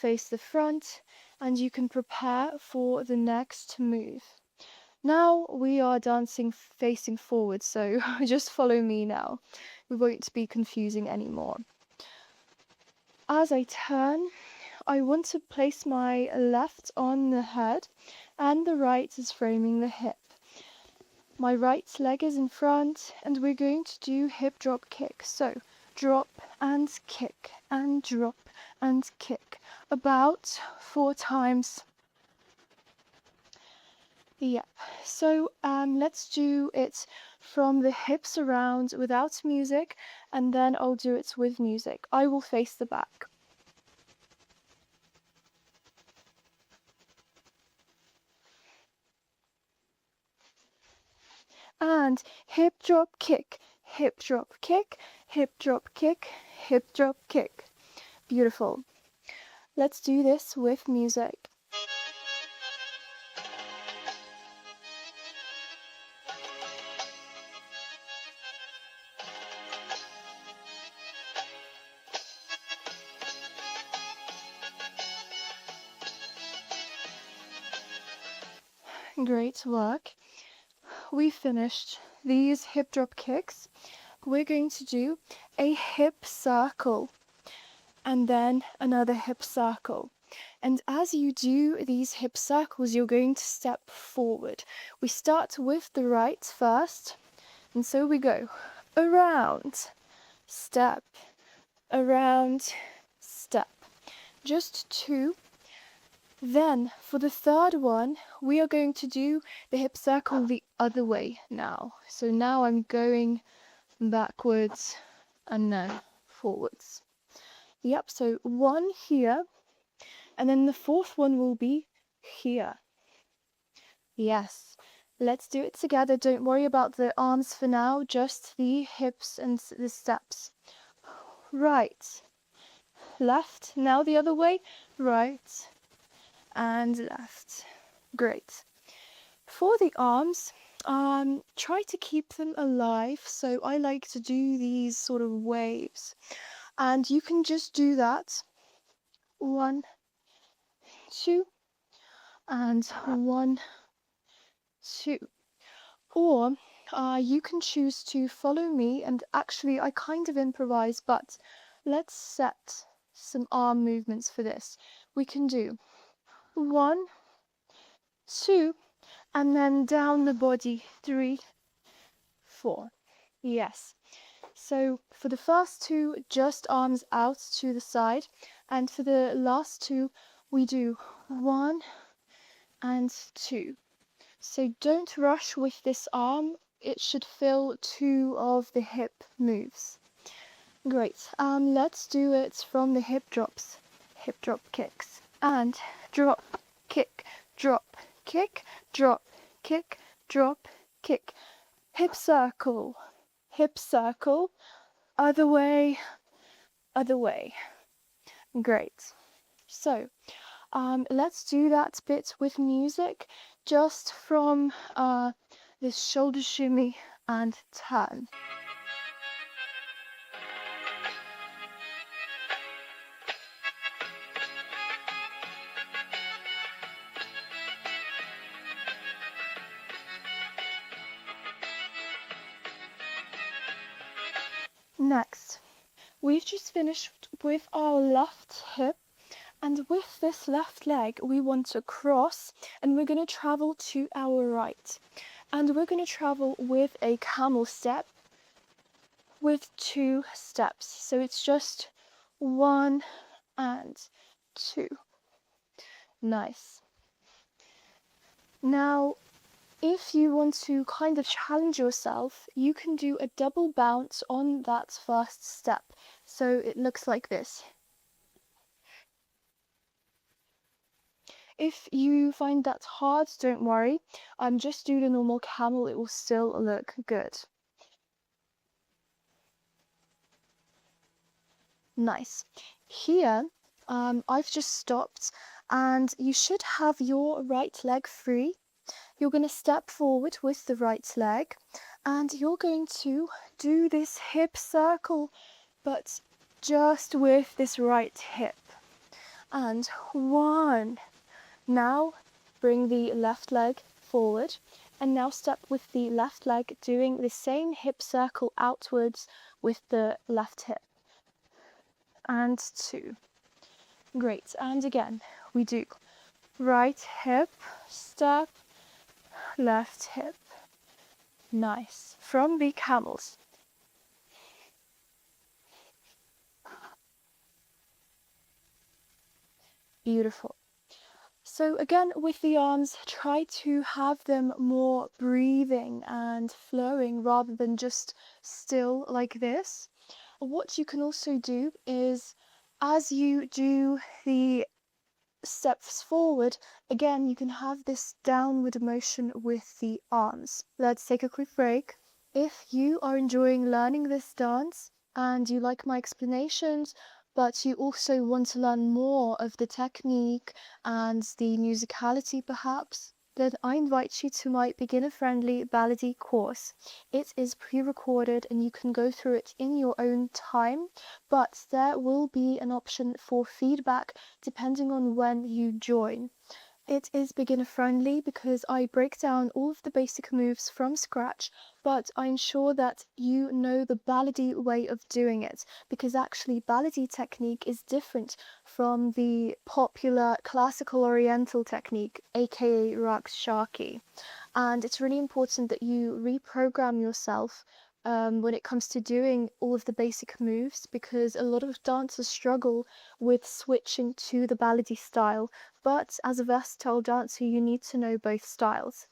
face the front, and you can prepare for the next move. Now we are dancing facing forward, so just follow me now. We won't be confusing anymore. As I turn, I want to place my left on the head and the right is framing the hip. My right leg is in front and we're going to do hip drop kick. So drop and kick and drop and kick about 4 times. Yep, so let's do it from the hips around without music, and then I'll do it with music. I will face the back. And hip drop kick, hip drop kick, hip drop kick, hip drop kick. Beautiful. Let's do this with music. Great work. We finished these hip drop kicks. We're going to do a hip circle and then another hip circle. And as you do these hip circles, you're going to step forward. We start with the right first, and so we go around, step, around, step. Just 2. Then for the third one, we are going to do the hip circle the other way now. So now I'm going backwards and then forwards. Yep, so 1 here, and then the 4th one will be here. Yes, let's do it together. Don't worry about the arms for now, just the hips and the steps. Right, left, now the other way, right, and left. Great. For the arms, try to keep them alive. So I like to do these sort of waves, and you can just do that. 1, 2, and 1, 2. Or you can choose to follow me, and actually I kind of improvise, but let's set some arm movements for this. We can do 1, 2, and then down the body, 3, 4. Yes. So for the first 2, just arms out to the side, and for the last 2, we do 1 and 2. So don't rush with this arm. It should fill 2 of the hip moves. Great. Let's do it from the hip drops. Hip drop kicks. And drop, kick, drop, kick, drop, kick, drop, kick. Hip circle, other way, other way. Great. So let's do that bit with music, just from this shoulder shimmy and turn. Next, we've just finished with our left hip, and with this left leg we want to cross, and we're going to travel to our right, and we're going to travel with a camel step with 2 steps. So it's just 1 and 2. Nice. Now if you want to kind of challenge yourself, you can do a double bounce on that first step. So it looks like this. If you find that hard, don't worry. Just do the normal camel, it will still look good. Nice. Here, I've just stopped, and you should have your right leg free. You're going to step forward with the right leg, and you're going to do this hip circle, but just with this right hip. and 1. Now bring the left leg forward, and now step with the left leg, doing the same hip circle outwards with the left hip. And 2. Great. And again, we do right hip, step, left hip. Nice. From the camels. Beautiful. So again, with the arms, try to have them more breathing and flowing rather than just still like this. What you can also do is, as you do the steps forward, again, you can have this downward motion with the arms. Let's take a quick break. If you are enjoying learning this dance and you like my explanations, but you also want to learn more of the technique and the musicality perhaps, then I invite you to my beginner-friendly Baladi course. It is pre-recorded and you can go through it in your own time, but there will be an option for feedback depending on when you join. It is beginner friendly because I break down all of the basic moves from scratch, but I ensure that you know the Baladi way of doing it, because actually Baladi technique is different from the popular classical oriental technique, aka Raqs Shaki. And it's really important that you reprogram yourself when it comes to doing all of the basic moves, because a lot of dancers struggle with switching to the Baladi style. But as a versatile dancer, you need to know both styles.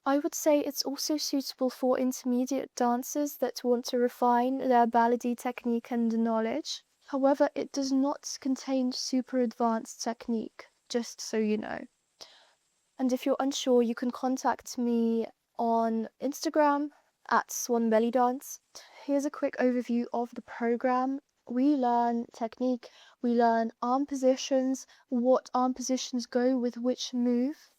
I would say it's also suitable for intermediate dancers that want to refine their Baladi technique and knowledge. However, it does not contain super advanced technique, just so you know. And if you're unsure, you can contact me on Instagram at Swan Belly Dance. Here's a quick overview of the program. We learn technique, we learn arm positions, what arm positions go with which move,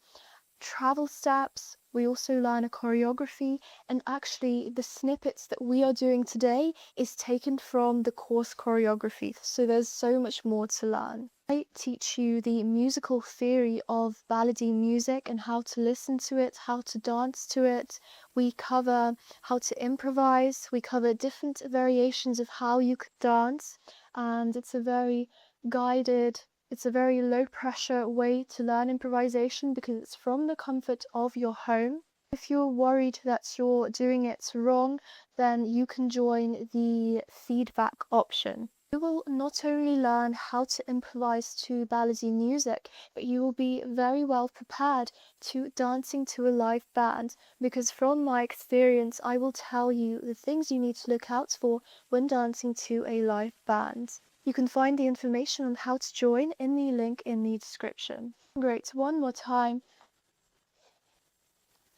travel steps. We also learn a choreography, and actually the snippets that we are doing today is taken from the course choreography, so there's so much more to learn. I teach you the musical theory of Baladi music and how to listen to it, how to dance to it. We cover how to improvise, we cover different variations of how you could dance, and it's a very guided, it's a very low pressure way to learn improvisation because it's from the comfort of your home. If you're worried that you're doing it wrong, then you can join the feedback option. You will not only learn how to improvise to Baladi music, but you will be very well prepared to dancing to a live band, because from my experience, I will tell you the things you need to look out for when dancing to a live band. You can find the information on how to join in the link in the description. Great, one more time.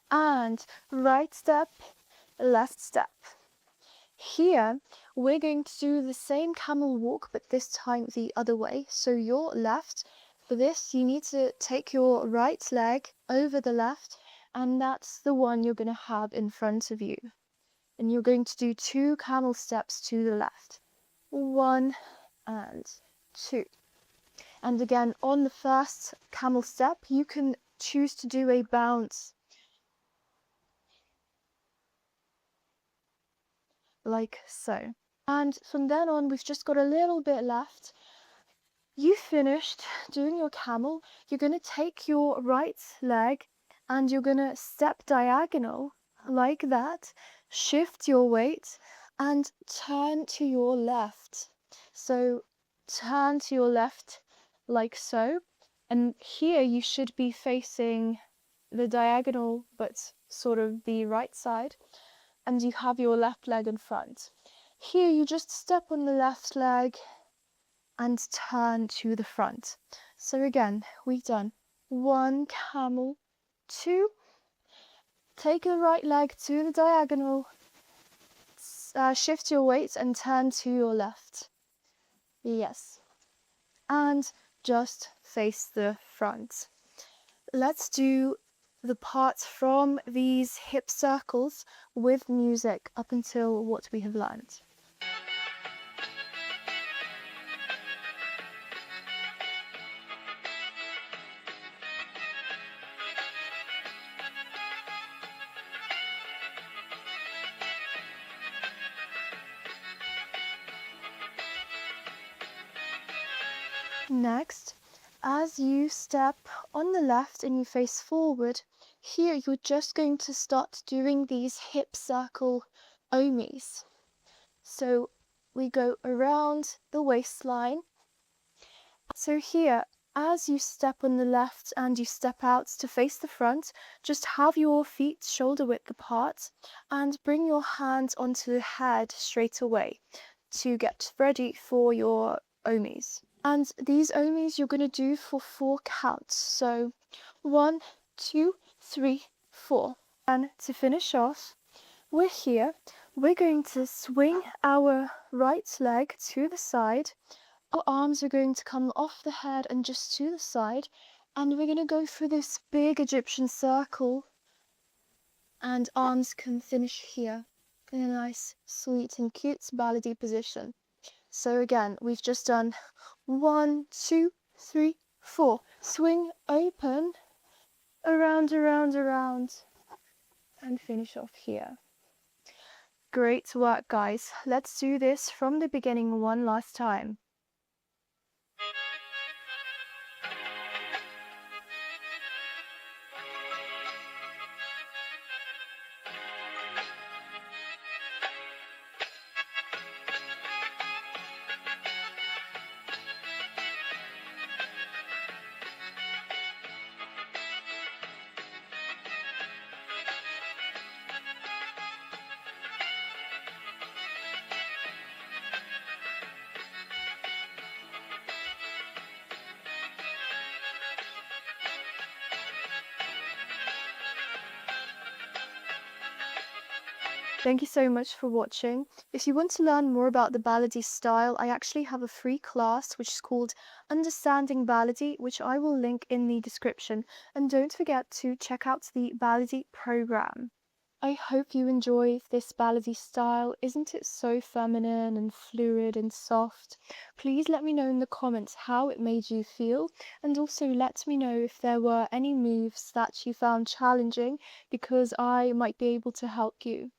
And right step, left step. Here, we're going to do the same camel walk, but this time the other way. So your left, for this, you need to take your right leg over the left, and that's the one you're going to have in front of you. And you're going to do 2 camel steps to the left. 1 and 2. And again, on the first camel step, you can choose to do a bounce, like so. And from then on, we've just got a little bit left. You finished doing your camel. You're going to take your right leg and you're going to step diagonal like that, shift your weight and turn to your left. So turn to your left like so. And here you should be facing the diagonal, but sort of the right side. And you have your left leg in front. Here you just step on the left leg and turn to the front. So again, we've done 1 camel, 2, take the right leg to the diagonal, shift your weight and turn to your left. Yes. And just face the front. Let's do the parts from these hip circles with music up until what we have learned. Next, as you step on the left and you face forward, here you're just going to start doing these hip circle omis. So we go around the waistline. So here, as you step on the left and you step out to face the front, just have your feet shoulder width apart and bring your hands onto the head straight away to get ready for your omis. And these omis you're going to do for 4 counts. So 1, 2, 3, 4. And to finish off, we're going to swing our right leg to the side. Our arms are going to come off the head and just to the side. And we're going to go for this big Egyptian circle. And arms can finish here in a nice, sweet and cute Baladi position. So again, we've just done 1, 2, 3, 4. Swing open, around, around, around, and finish off here. Great work, guys. Let's do this from the beginning one last time. Thank you so much for watching. If you want to learn more about the Baladi style, I actually have a free class which is called Understanding Baladi, which I will link in the description. And don't forget to check out the Baladi program. I hope you enjoy this Baladi style. Isn't it so feminine and fluid and soft? Please let me know in the comments how it made you feel, and also let me know if there were any moves that you found challenging, because I might be able to help you.